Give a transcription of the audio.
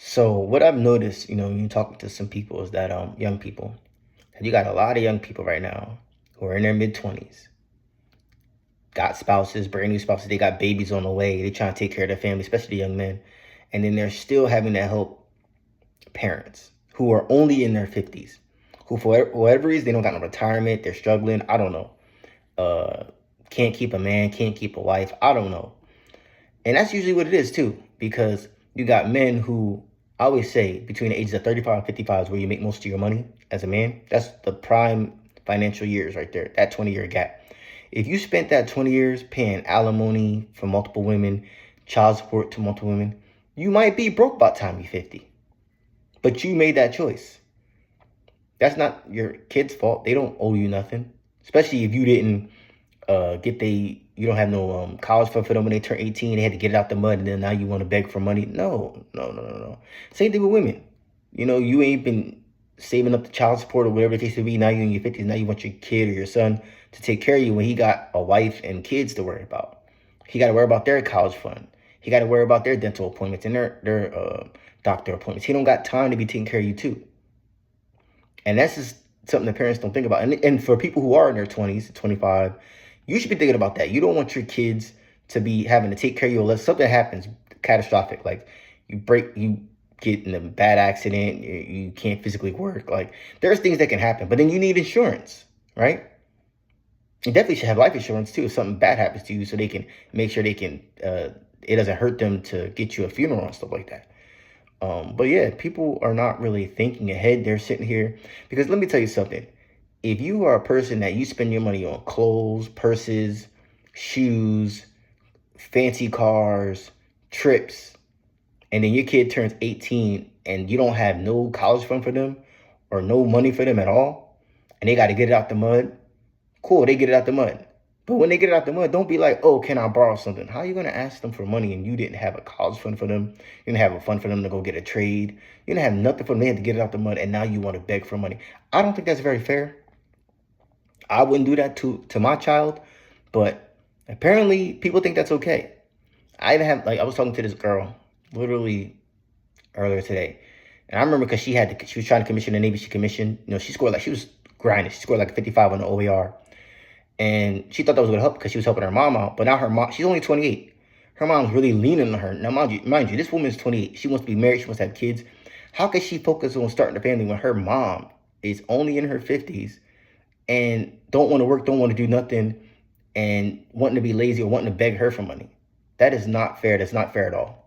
So what I've noticed, when you talk to some people is that young people, and you got a lot of young people right now who are in their mid-20s, got spouses, brand new spouses, they got babies on the way, they trying to take care of their family, especially the young men. And then they're still having to help parents who are only in their 50s, who for whatever reason they don't got no retirement, they're struggling, I don't know. Uh can't keep a man, can't keep a wife, I don't know. And that's usually what it is too, because you got men who, I always say between the ages of 35 and 55 is where you make most of your money as a man. That's the prime financial years right there, that 20-year gap. If you spent that 20 years paying alimony for multiple women, child support to multiple women, you might be broke by the time you're 50. But you made that choice. That's not your kids' fault. They don't owe you nothing. Especially if you didn't you don't have no college fund for them when they turn 18. They had to get it out the mud, and then now you want to beg for money. No, no, no, no, no. Same thing with women. You ain't been saving up the child support or whatever the case may be. Now you're in your 50s. Now you want your kid or your son to take care of you when he got a wife and kids to worry about. He got to worry about their college fund. He got to worry about their dental appointments and their doctor appointments. He don't got time to be taking care of you too. And that's just something that parents don't think about. And for people who are in their 20s, 25, you should be thinking about that. You don't want your kids to be having to take care of you unless something happens catastrophic, like you get in a bad accident, you can't physically work. Like, there's things that can happen, but then you need insurance, right? You definitely should have life insurance too if something bad happens to you, so they can make sure it doesn't hurt them to get you a funeral and stuff like that. But yeah, people are not really thinking ahead. They're sitting here because let me tell you something. If you are a person that you spend your money on clothes, purses, shoes, fancy cars, trips, and then your kid turns 18 and you don't have no college fund for them or no money for them at all, and they got to get it out the mud, cool, they get it out the mud. But when they get it out the mud, don't be like, oh, can I borrow something? How are you going to ask them for money and you didn't have a college fund for them? You didn't have a fund for them to go get a trade. You didn't have nothing for them. They had to get it out the mud, and now you want to beg for money. I don't think that's very fair. I wouldn't do that to my child, but apparently people think that's okay. I even have, like, I was talking to this girl literally earlier today, and I remember because she was trying to commission the Navy. She commissioned, she was grinding. She scored like 55 on the OER, and she thought that was gonna help because she was helping her mom out. But now her mom, she's only 28. Her mom's really leaning on her. Now, mind you, this woman's 28. She wants to be married. She wants to have kids. How can she focus on starting a family when her mom is only in her 50s and don't want to work, don't want to do nothing, and wanting to be lazy or wanting to beg her for money? That is not fair. That's not fair at all.